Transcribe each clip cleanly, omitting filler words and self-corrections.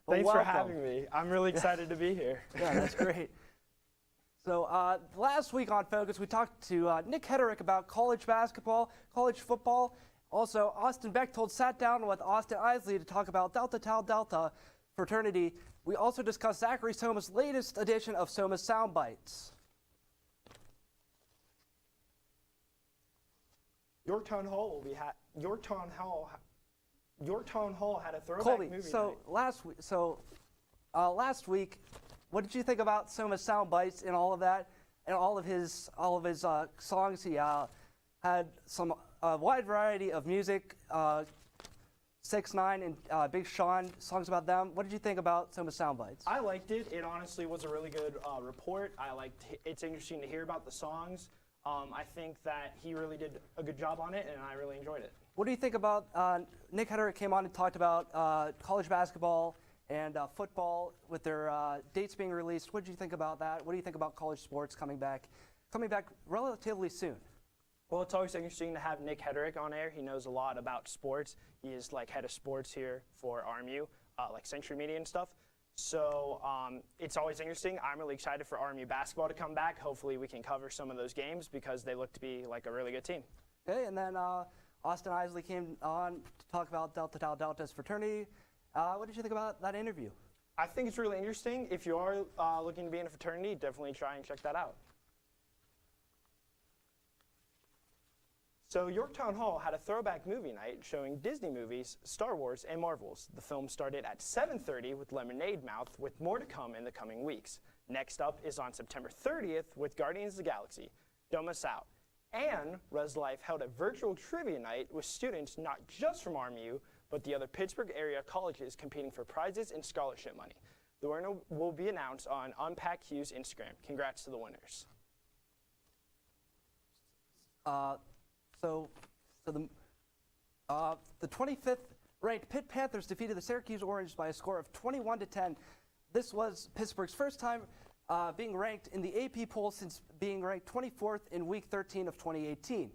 Thanks for having me. I'm really excited to be here. Yeah, that's great. So last week on Focus, we talked to Nick Hederick about college basketball, college football. Also, Austin Bechtold sat down with Austin Isley to talk about Delta Tau Delta fraternity. We also discussed Zachary Soma's latest edition of Soma's Soundbites. Yorktown Hall had a throwback Colby, movie so night. last week, what did you think about Soma's Soundbites and all of that, and all of his songs? He had some wide variety of music. 6ix9ine and Big Sean, songs about them. What did you think about Soma's Soundbites? I liked it. It honestly was a really good report. It's interesting to hear about the songs. I think that he really did a good job on it, and I really enjoyed it. What do you think about Nick Hederick came on and talked about college basketball and football with their dates being released? What did you think about that? What do you think about college sports coming back relatively soon? Well, it's always interesting to have Nick Hederick on air. He knows a lot about sports. He is like head of sports here for RMU, like Century Media and stuff. So it's always interesting. I'm really excited for RMU basketball to come back. Hopefully we can cover some of those games because they look to be like a really good team. Okay, and then Austin Isley came on to talk about Delta Tau Delta's fraternity. What did you think about that interview? I think it's really interesting. If you are looking to be in a fraternity, definitely try and check that out. So Yorktown Hall had a throwback movie night showing Disney movies, Star Wars, and Marvels. The film started at 7:30 with Lemonade Mouth, with more to come in the coming weeks. Next up is on September 30th with Guardians of the Galaxy. Don't miss out. And Res Life held a virtual trivia night with students not just from RMU, but the other Pittsburgh area colleges competing for prizes and scholarship money. The winner will be announced on Unpack Q's Instagram. Congrats to the winners. The 25th ranked Pitt Panthers defeated the Syracuse Orange by a score of 21-10. This was Pittsburgh's first time being ranked in the AP poll since being ranked 24th in Week 13 of 2018.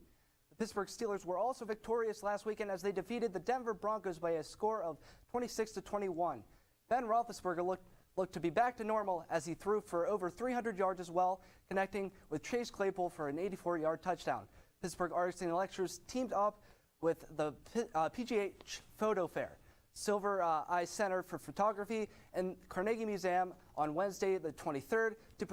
The Pittsburgh Steelers were also victorious last weekend as they defeated the Denver Broncos by a score of 26-21. Ben Roethlisberger looked to be back to normal as he threw for over 300 yards as well, connecting with Chase Claypool for an 84-yard touchdown. Pittsburgh Arts and Lectures teamed up with the PGH Photo Fair, Silver Eye Center for Photography, and Carnegie Museum on Wednesday the 23rd to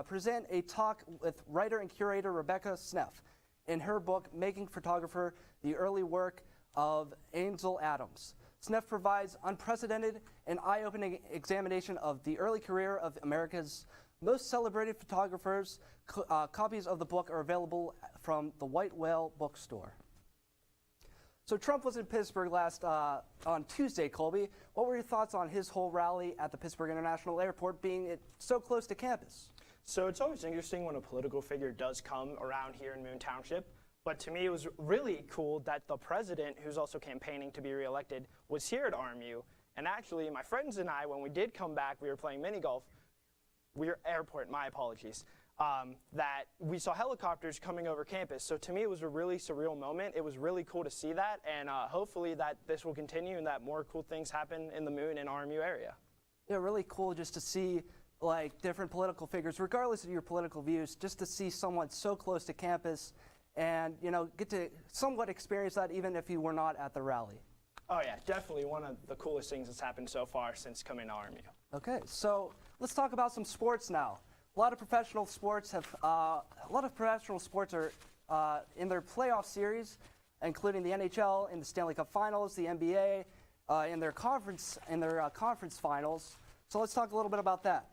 present a talk with writer and curator Rebecca Sneff in her book, Making Photographer, the Early Work of Ansel Adams. Sneff provides unprecedented and eye-opening examination of the early career of America's most celebrated photographers. Copies of the book are available from the White Whale bookstore. So Trump was in Pittsburgh on Tuesday, Colby. What were your thoughts on his whole rally at the Pittsburgh International Airport being so close to campus? So it's always interesting when a political figure does come around here in Moon Township. But to me, it was really cool that the president, who's also campaigning to be reelected, was here at RMU. And actually, my friends and I, when we did come back, we were playing mini golf. My apologies. That we saw helicopters coming over campus. So to me, it was a really surreal moment. It was really cool to see that, and hopefully that this will continue and that more cool things happen in the Moon and RMU area. Yeah, really cool just to see like different political figures, regardless of your political views, just to see someone so close to campus and get to somewhat experience that even if you were not at the rally. Oh yeah, definitely one of the coolest things that's happened so far since coming to RMU. Okay, so let's talk about some sports now. A lot of professional sports are in their playoff series, including the NHL in the Stanley Cup Finals, the NBA in their conference finals. So let's talk a little bit about that.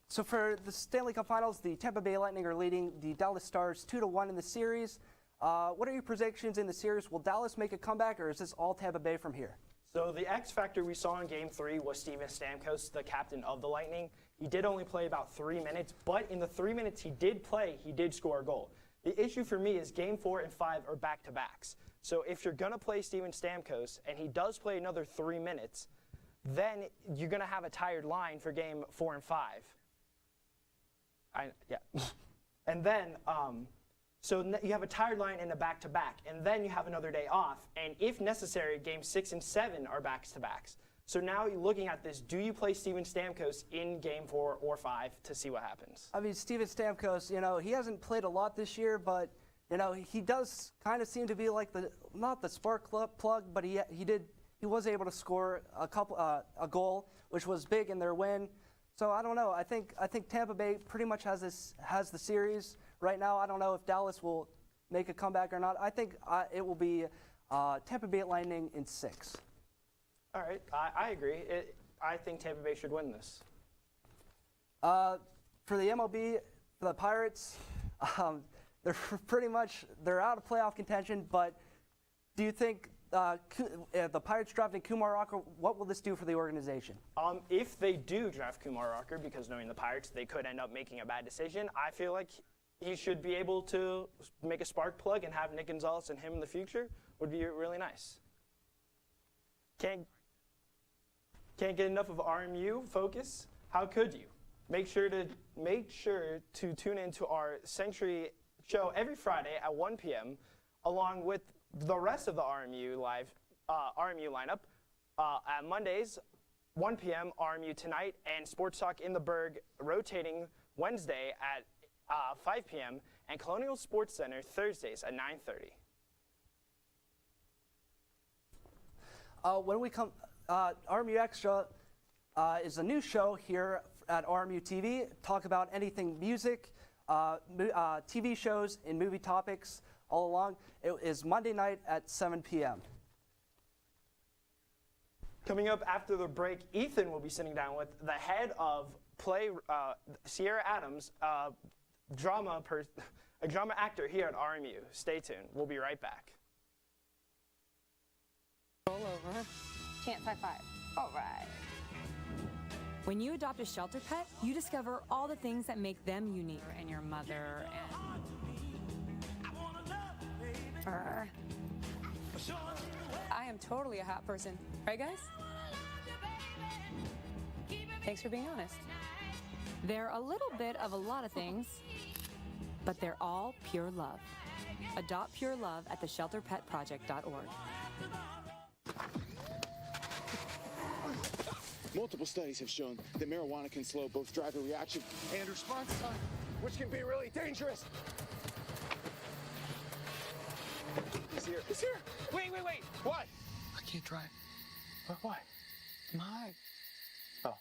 So for the Stanley Cup Finals, the Tampa Bay Lightning are leading the Dallas Stars 2-1 in the series. What are your predictions in the series? Will Dallas make a comeback, or is this all Tampa Bay from here? So the X factor we saw in Game 3 was Steven Stamkos, the captain of the Lightning. He did only play about 3 minutes, but in the 3 minutes he did play, he did score a goal. The issue for me is Game 4 and 5 are back-to-backs. So if you're going to play Steven Stamkos, and he does play another 3 minutes, then you're going to have a tired line for Game 4 and 5. And then, so you have a tired line and a back-to-back, and then you have another day off. And if necessary, Game 6 and 7 are backs-to-backs. So now you're looking at this, do you play Steven Stamkos in Game 4 or 5 to see what happens? I mean, Steven Stamkos, he hasn't played a lot this year, but he does kind of seem to be like not the spark plug, but he was able to score a goal, which was big in their win. So I don't know. I think Tampa Bay pretty much has the series right now. I don't know if Dallas will make a comeback or not. I think it will be Tampa Bay Lightning in 6. All right, I agree. I think Tampa Bay should win this. For the MLB, for the Pirates, they're out of playoff contention. But do you think the Pirates drafting Kumar Rocker, what will this do for the organization? If they do draft Kumar Rocker, because knowing the Pirates, they could end up making a bad decision, I feel like he should be able to make a spark plug and have Nick Gonzalez and him in the future would be really nice. Can't get enough of RMU Focus? How could you? Make sure to tune into our Century show every Friday at 1 p.m. along with the rest of the RMU lineup. At Mondays, 1 p.m. RMU Tonight and Sports Talk in the Berg rotating Wednesday at 5 p.m. and Colonial Sports Center Thursdays at 9:30. When we come, RMU Extra is a new show here at RMU TV. Talk about anything music, TV shows, and movie topics all along. It is Monday night at 7 p.m. Coming up after the break, Ethan will be sitting down with the head of play, Sierra Adams, a drama actor here at RMU. Stay tuned. We'll be right back. Roll over. Chance high five. All right. When you adopt a shelter pet, you discover all the things that make them unique. And your mother and... I am totally a hot person. Right, guys? Thanks for being honest. They're a little bit of a lot of things, but they're all pure love. Adopt pure love at theshelterpetproject.org. Multiple studies have shown that marijuana can slow both driver reaction and response time, which can be really dangerous. He's here. He's here. Wait. What? I can't drive. Why? My. Oh.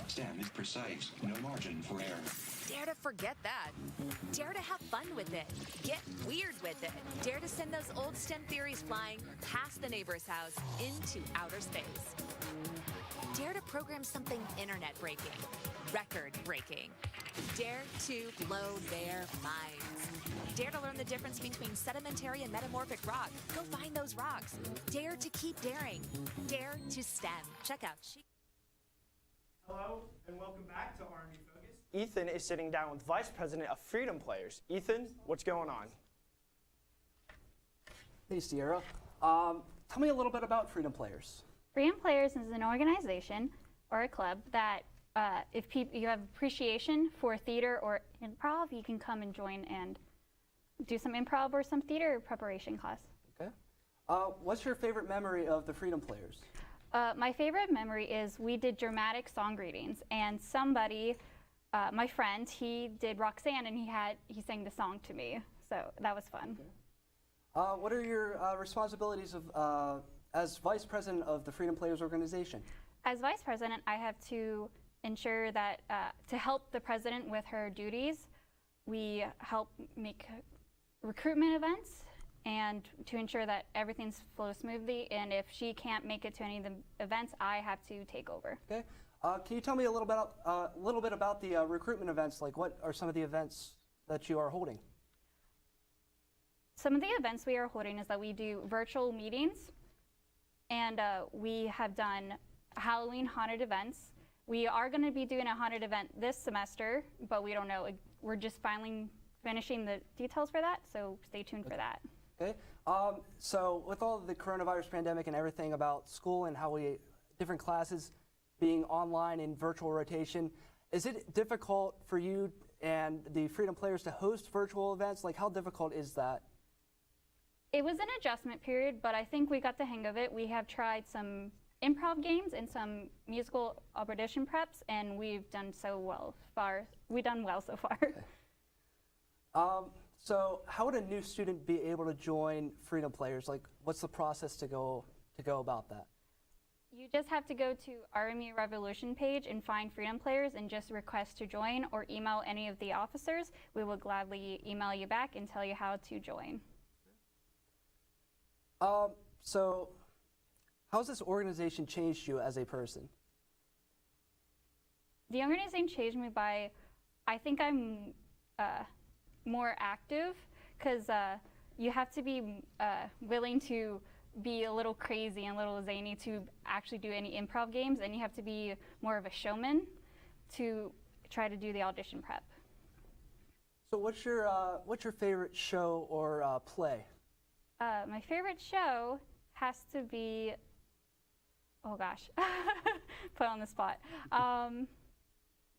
Standard, precise, no margin for error. Dare to forget that. Dare to have fun with it. Get weird with it. Dare to send those old STEM theories flying past the neighbor's house into outer space. Dare to program something internet-breaking, record-breaking. Dare to blow their minds. Dare to learn the difference between sedimentary and metamorphic rock. Go find those rocks. Dare to keep daring. Dare to STEM. Check out Hello, and welcome back to RMU Focus. Ethan is sitting down with Vice President of Freedom Players. Ethan, what's going on? Hey, Sierra. Tell me a little bit about Freedom Players. Freedom Players is an organization or a club that if you have appreciation for theater or improv, you can come and join and do some improv or some theater preparation class. Okay. What's your favorite memory of the Freedom Players? My favorite memory is we did dramatic song readings, and somebody, my friend, he did Roxanne, and he sang the song to me, so that was fun. Okay. What are your responsibilities as Vice President of the Freedom Players organization? As Vice President, I have to ensure that to help the President with her duties, we help make recruitment events and to ensure that everything flows smoothly. And if she can't make it to any of the events, I have to take over. Okay. Can you tell me a little bit about the recruitment events? Like, what are some of the events that you are holding? Some of the events we are holding is that we do virtual meetings, and we have done Halloween haunted events. We are going to be doing a haunted event this semester, but we don't know. We're just finishing the details for that, so stay tuned for that. Okay. So with all the coronavirus pandemic and everything about school and how different classes being online in virtual rotation, is it difficult for you and the Freedom Players to host virtual events? Like, how difficult is that? It was an adjustment period, but I think we got the hang of it. We have tried some improv games and some musical audition preps, and we've done so well so far. We've done well so far. Okay. So how would a new student be able to join Freedom Players? Like, what's the process to go about that? You just have to go to RMU Revolution page and find Freedom Players and just request to join, or email any of the officers. We will gladly email you back and tell you how to join. So how has this organization changed you as a person? The organization changed me by, I think I'm more active, because you have to be willing to be a little crazy and a little zany to actually do any improv games, and you have to be more of a showman to try to do the audition prep. So what's your favorite show or play? My favorite show has to be, oh gosh, put on the spot.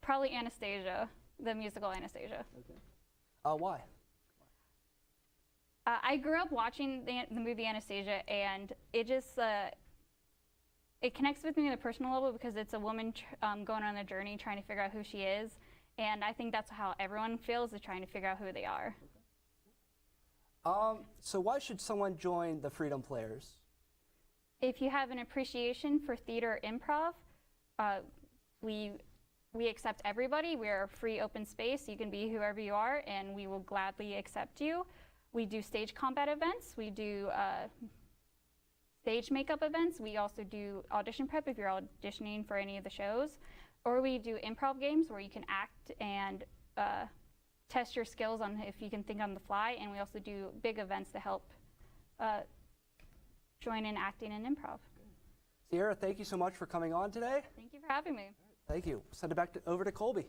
Probably Anastasia, the musical Anastasia. Okay. Why? I grew up watching the movie Anastasia, and it just it connects with me on a personal level, because it's a woman going on a journey trying to figure out who she is, and I think that's how everyone feels, is trying to figure out who they are. So why should someone join the Freedom Players? If you have an appreciation for theater or improv, we accept everybody. We are a free, open space. You can be whoever you are, and we will gladly accept you. We do stage combat events. We do stage makeup events. We also do audition prep if you're auditioning for any of the shows. Or we do improv games where you can act and test your skills on if you can think on the fly. And we also do big events to help join in acting and improv. Sierra, thank you so much for coming on today. Thank you for having me. Thank you. Send it back over to Colby.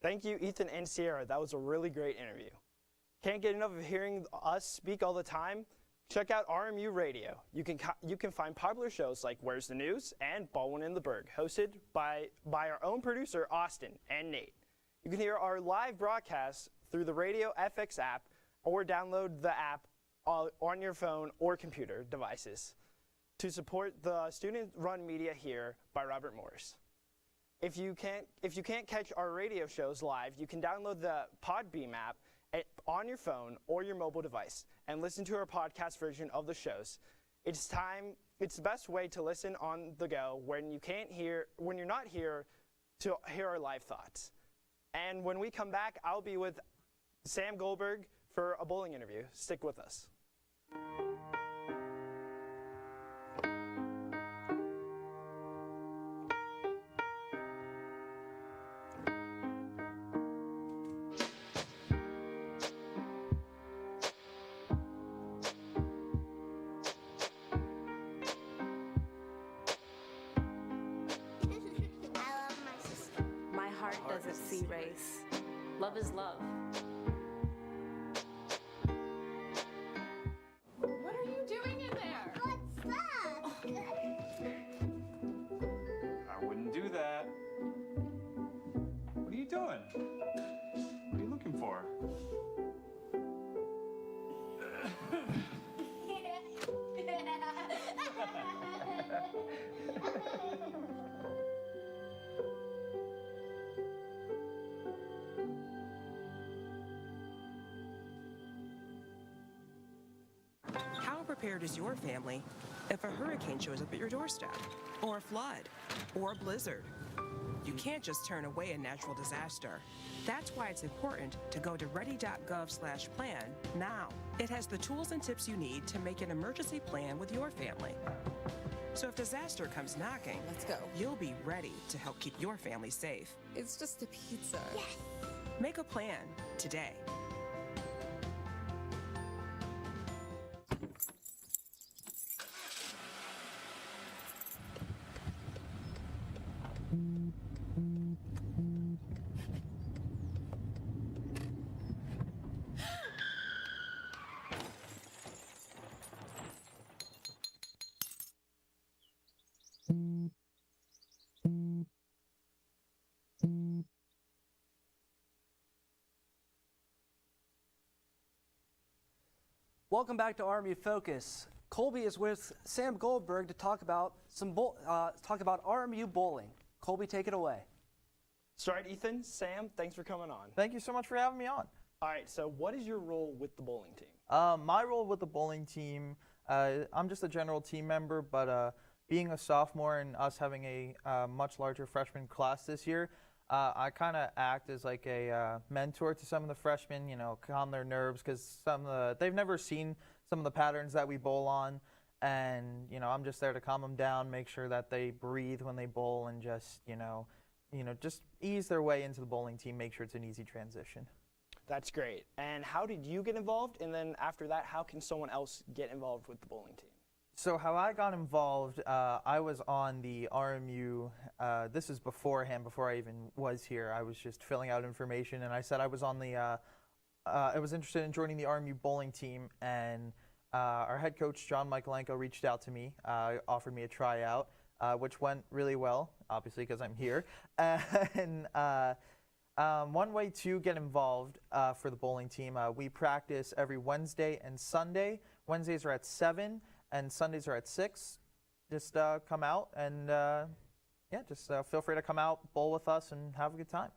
Thank you, Ethan and Sierra. That was a really great interview. Can't get enough of hearing us speak all the time? Check out RMU Radio. You can find popular shows like Where's the News and Baldwin in the Berg, hosted by our own producer, Austin and Nate. You can hear our live broadcasts through the Radio FX app, or download the app on your phone or computer devices to support the student-run media here by Robert Morris. If you can't catch our radio shows live, you can download the Podbeam app on your phone or your mobile device and listen to our podcast version of the shows. It's the best way to listen on the go when you're not here to hear our live thoughts. And when we come back, I'll be with Sam Goldberg for a bowling interview. Stick with us. Doesn't see race. Love is love. What are you doing in there? What's that? I wouldn't do that. What are you doing? What are you looking for? Prepared is your family if a hurricane shows up at your doorstep, or a flood, or a blizzard? You can't just turn away a natural disaster. That's why it's important to go to ready.gov/plan now. It has the tools and tips you need to make an emergency plan with your family. So if disaster comes knocking, Let's go. you'll be ready to help keep your family safe. It's just a pizza. Yes. Make a plan today. Welcome back to RMU Focus. Colby is with Sam Goldberg to talk about RMU bowling. Colby, take it away. So, all right, Ethan, Sam, thanks for coming on. Thank you so much for having me on. All right, so what is your role with the bowling team? My role with the bowling team, I'm just a general team member, but being a sophomore and us having a much larger freshman class this year, I kind of act as like a mentor to some of the freshmen, you know, calm their nerves because they've never seen some of the patterns that we bowl on, and you know, I'm just there to calm them down, make sure that they breathe when they bowl, and just just ease their way into the bowling team, make sure it's an easy transition. That's great. And how did you get involved? And then after that, how can someone else get involved with the bowling team? So how I got involved, I was on the RMU, this is beforehand, before I even was here. I was just filling out information, and I said I was on the, I was interested in joining the RMU bowling team, and our head coach, John Michaelenko, reached out to me, offered me a tryout, which went really well, obviously because I'm here. And one way to get involved for the bowling team, we practice every Wednesday and Sunday. Wednesdays are at 7. And Sundays are at 6. Just come out and, just feel free to come out, bowl with us, and have a good time.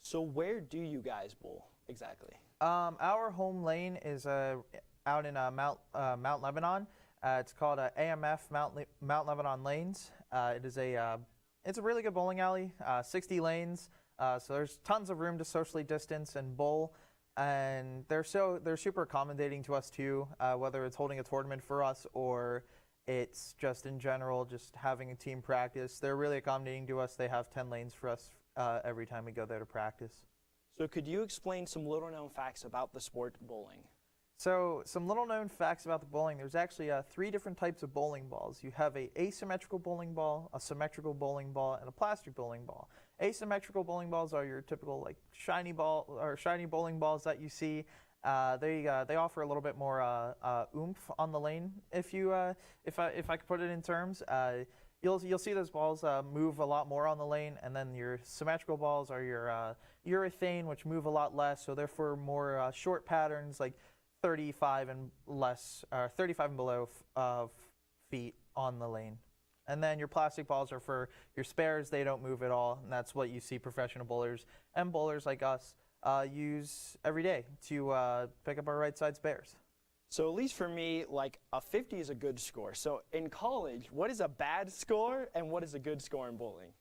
So where do you guys bowl exactly? Our home lane is out in Mount Lebanon. It's called AMF Mount Lebanon Lanes. It's a really good bowling alley, 60 lanes. So there's tons of room to socially distance and bowl. And they're super accommodating to us too, whether it's holding a tournament for us or it's just in general, just having a team practice. They're really accommodating to us. They have 10 lanes for us every time we go there to practice. So could you explain some little known facts about the sport bowling? So some little known facts about the bowling, there's actually 3 different types of bowling balls. You have a asymmetrical bowling ball, a symmetrical bowling ball, and a plastic bowling ball. Asymmetrical bowling balls are your typical like shiny bowling balls that you see. They offer a little bit more oomph on the lane. If I could put it in terms, you'll see those balls move a lot more on the lane, and then your symmetrical balls are your urethane, which move a lot less. So they're for more short patterns like 35 and below feet on the lane. And then your plastic balls are for your spares. They don't move at all, and that's what you see professional bowlers and bowlers like us use every day to pick up our right side spares. So at least for me, like a 50 is a good score. So in college, what is a bad score and what is a good score in bowling?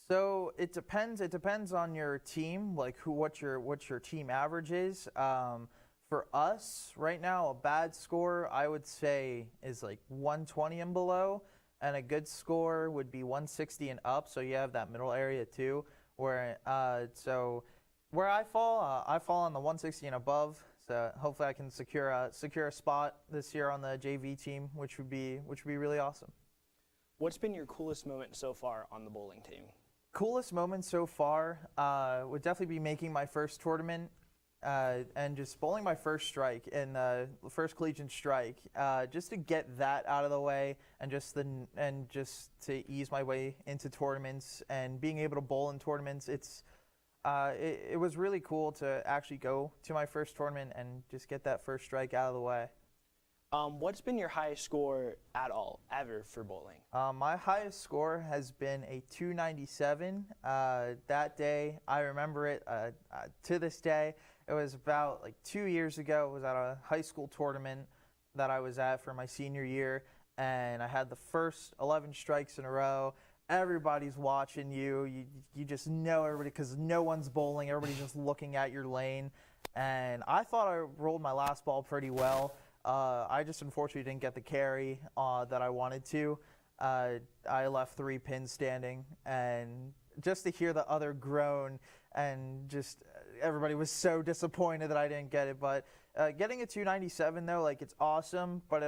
So it depends. It depends on your team, like what your team average is. For us right now, a bad score I would say is like 120 and below. And a good score would be 160 and up, so you have that middle area too. Where I fall on the 160 and above. So hopefully I can secure a spot this year on the JV team, which would be really awesome. What's been your coolest moment so far on the bowling team? Coolest moment so far would definitely be making my first tournament. And just bowling my first strike in the first collegiate strike, just to get that out of the way, and just to ease my way into tournaments and being able to bowl in tournaments. It was really cool to actually go to my first tournament and just get that first strike out of the way. What's been your highest score at all ever for bowling? My highest score has been a 297. That day, I remember it to this day. It was about like 2 years ago. It was at a high school tournament that I was at for my senior year, and I had the first 11 strikes in a row. Everybody's watching you. You just know everybody because no one's bowling. Everybody's just looking at your lane. And I thought I rolled my last ball pretty well. I just unfortunately didn't get the carry that I wanted to. I left 3 pins standing, and just to hear the other groan, and just everybody was so disappointed that I didn't get it. But getting a 297 though, like, it's awesome, but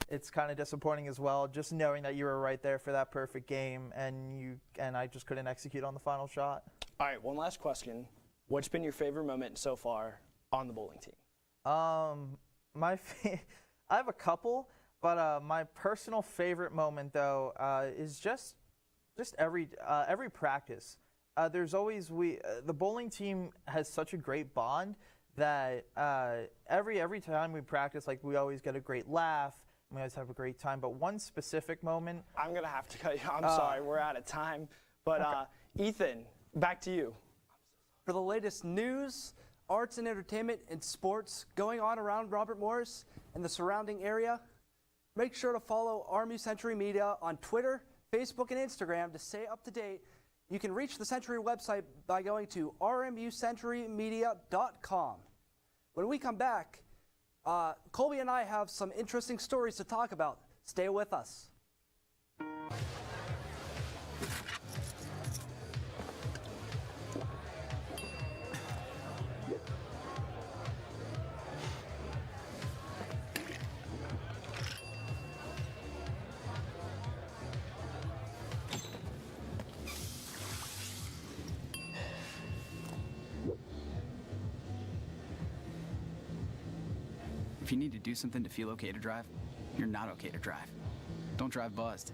it's kind of disappointing as well, just knowing that you were right there for that perfect game, and I just couldn't execute on the final shot. All right, one last question. What's been your favorite moment so far on the bowling team? I have a couple, but my personal favorite moment though is just every practice. There's always the bowling team has such a great bond that every time we practice, like, we always get a great laugh. We always have a great time. But one specific moment, I'm gonna have to cut you. I'm sorry, we're out of time. But okay. Ethan, back to you. For the latest news, arts and entertainment, and sports going on around Robert Morris and the surrounding area, make sure to follow RMU Century Media on Twitter, Facebook, and Instagram to stay up to date. You can reach the Century website by going to rmucenturymedia.com. When we come back, Colby and I have some interesting stories to talk about. Stay with us. If you need to do something to feel okay to drive, you're not okay to drive. Don't drive buzzed.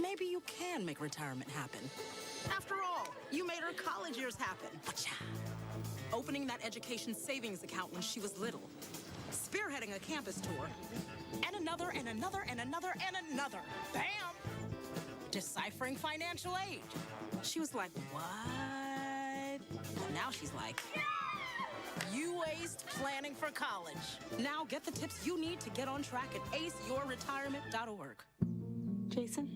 Maybe you can make retirement happen. After all, you made her college years happen. Opening that education savings account when she was little. Spearheading a campus tour. And another, and another, and another, and another. Bam! Deciphering financial aid. She was like, what? And now she's like, you aced planning for college. Now get the tips you need to get on track at aceyourretirement.org. Jason,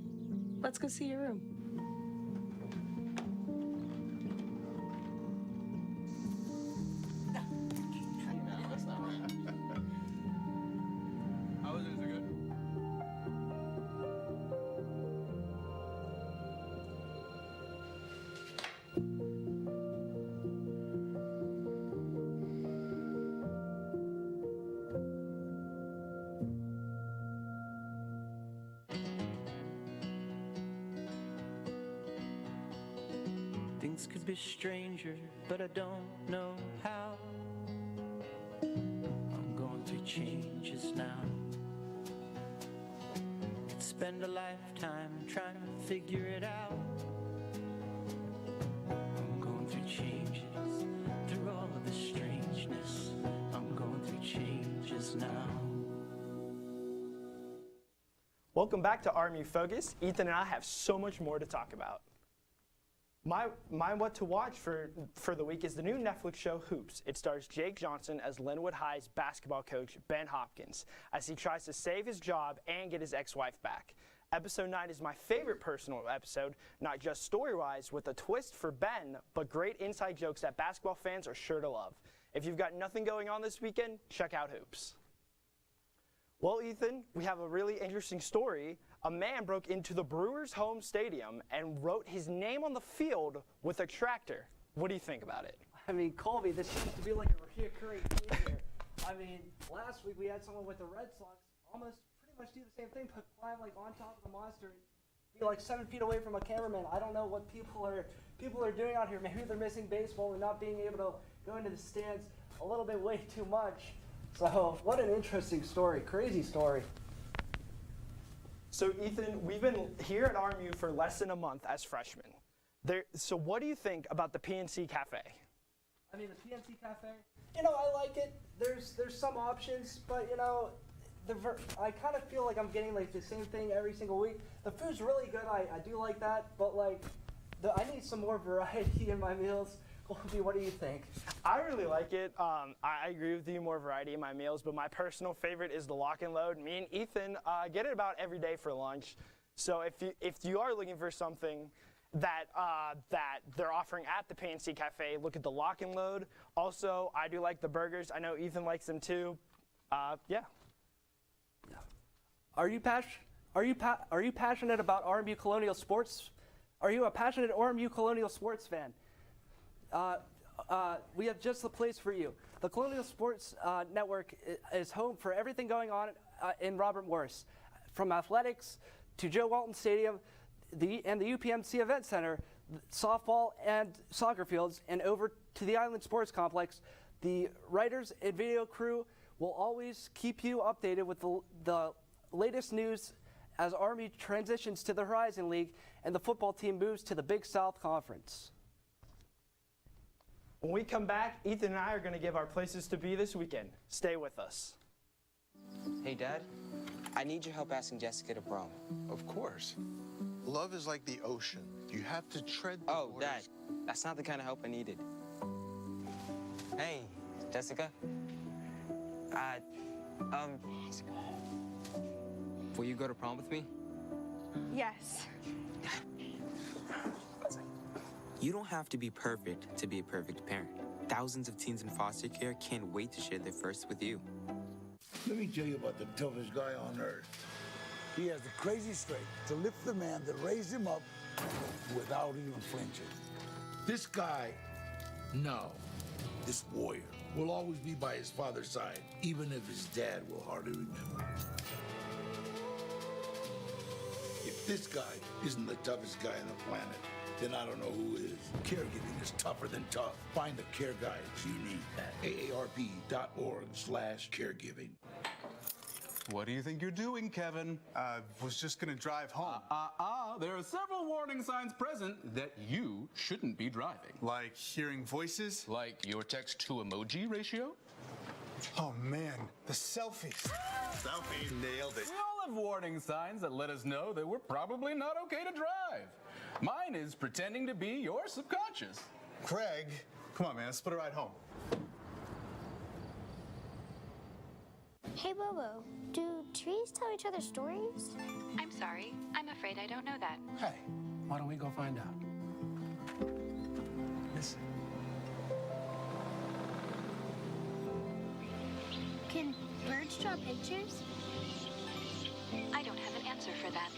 let's go see your room. Things could be stranger, but I don't know how. I'm going through changes now. Could spend a lifetime trying to figure it out. I'm going through changes, through all of the strangeness. I'm going through changes now. Welcome back to RMU Focus. Ethan and I have so much more to talk about. My what to watch for the week is the new Netflix show Hoops. It stars Jake Johnson as Linwood High's basketball coach Ben Hopkins as he tries to save his job and get his ex-wife back. Episode 9 is my favorite personal episode, not just story-wise with a twist for Ben, but great inside jokes that basketball fans are sure to love. If you've got nothing going on this weekend, check out Hoops. Well, Ethan, we have a really interesting story. A man broke into the Brewers' home stadium and wrote his name on the field with a tractor. What do you think about it? I mean, Colby, this seems to be like a recurring theme here. I mean, last week we had someone with the Red Sox almost pretty much do the same thing, but climb like on top of the monster and be like 7 feet away from a cameraman. I don't know what people are doing out here. Maybe they're missing baseball and not being able to go into the stands a little bit way too much. So, what an interesting story, crazy story. So, Ethan, we've been here at RMU for less than a month as freshmen. So what do you think about the PNC Cafe? I mean, the PNC Cafe, you know, I like it. There's some options, but, you know, I kind of feel like I'm getting, like, the same thing every single week. The food's really good. I do like that, but, like, I need some more variety in my meals. Colby, what do you think? I really like it. I agree with you, more variety in my meals, but my personal favorite is the lock and load. Me and Ethan get it about every day for lunch. So if you are looking for something that they're offering at the PNC Cafe, look at the lock and load. Also, I do like the burgers. I know Ethan likes them too. Yeah. Are you passionate about RMU Colonial Sports? Are you a passionate RMU Colonial Sports fan? We have just the place for you. The Colonial Sports Network is home for everything going on in Robert Morris, from athletics to Joe Walton Stadium, and the UPMC Event Center, softball and soccer fields, and over to the Island Sports Complex. The writers and video crew will always keep you updated with the latest news as RMU transitions to the Horizon League and the football team moves to the Big South Conference. When we come back, Ethan and I are going to give our places to be this weekend. Stay with us. Hey, Dad, I need your help asking Jessica to prom. Of course. Love is like the ocean. You have to tread the Oh, waters. Dad, that's not the kind of help I needed. Hey, Jessica. Will you go to prom with me? Yes. You don't have to be perfect to be a perfect parent. Thousands of teens in foster care can't wait to share their first with you. Let me tell you about the toughest guy on earth. He has the crazy strength to lift the man that raised him up without even flinching. This guy, this warrior, will always be by his father's side, even if his dad will hardly remember. If this guy isn't the toughest guy on the planet, then I don't know who is. Caregiving is tougher than tough. Find the care guides you need at aarp.org/caregiving. What do you think you're doing, Kevin? Was just gonna drive home. There are several warning signs present that you shouldn't be driving. Like hearing voices? Like your text-to-emoji ratio? Oh man, the selfies. Selfie. Nailed it. We all have warning signs that let us know that we're probably not okay to drive. Mine is pretending to be your subconscious. Craig, come on, man, let's split a ride home. Hey, Bobo, do trees tell each other stories? I'm sorry. I'm afraid I don't know that. Hey, why don't we go find out? Listen. Can birds draw pictures? I don't have an answer for that.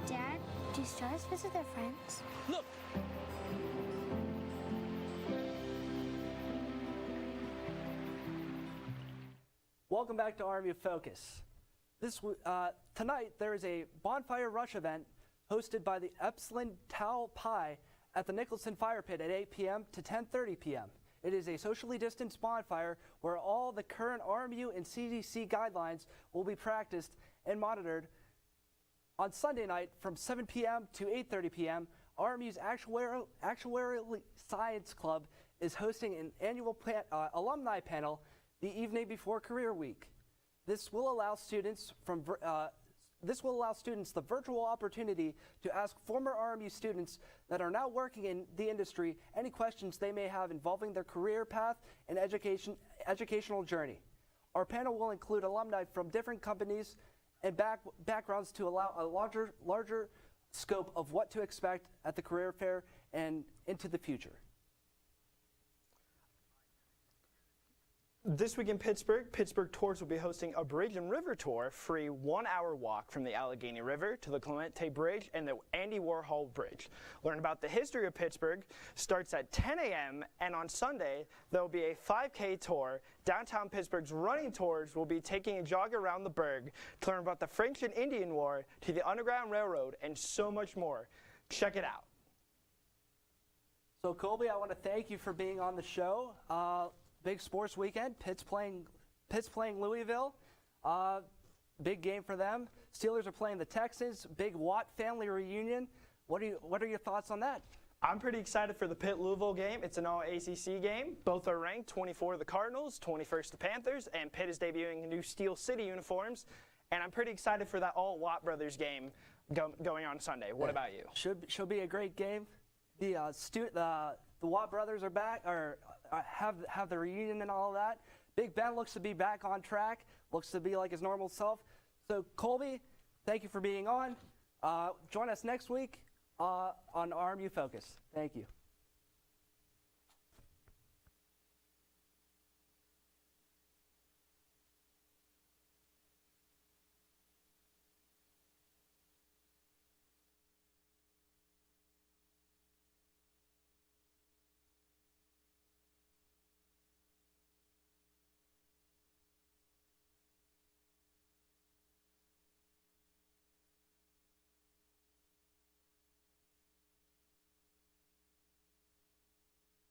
Dad, do stars visit their friends? Look! Welcome back to RMU Focus. Tonight there is a bonfire rush event hosted by the Epsilon Tau Pi at the Nicholson Fire Pit at 8 p.m. to 10:30 p.m. It is a socially distanced bonfire where all the current RMU and CDC guidelines will be practiced and monitored. On Sunday night from 7 p.m. to 8:30 p.m., RMU's Actuarial Science Club is hosting an annual alumni panel the evening before Career Week. This will allow students the virtual opportunity to ask former RMU students that are now working in the industry any questions they may have involving their career path and educational journey. Our panel will include alumni from different companies and backgrounds to allow a larger scope of what to expect at the career fair and into the future. This week in Pittsburgh, Pittsburgh Tours will be hosting a bridge and river tour, free 1-hour walk from the Allegheny River to the Clemente Bridge and the Andy Warhol Bridge. Learn about the history of Pittsburgh starts at 10 a.m. and on Sunday there will be a 5K tour. Downtown Pittsburgh's running tours will be taking a jog around the burg to learn about the French and Indian War to the Underground Railroad and so much more. Check it out. So Colby, I want to thank you for being on the show. Big sports weekend. Pitt's playing Louisville. Big game for them. Steelers are playing the Texans. Big Watt family reunion. What are your thoughts on that? I'm pretty excited for the Pitt-Louisville game. It's an all-ACC game. Both are ranked 24 the Cardinals, 21st the Panthers, and Pitt is debuting new Steel City uniforms. And I'm pretty excited for that all-Watt Brothers game going on Sunday. What about you? Should be a great game. The Watt Brothers are back, or have the reunion and all of that. Big Ben looks to be back on track. Looks to be like his normal self. So Colby, thank you for being on. Join us next week on RMU Focus. Thank you.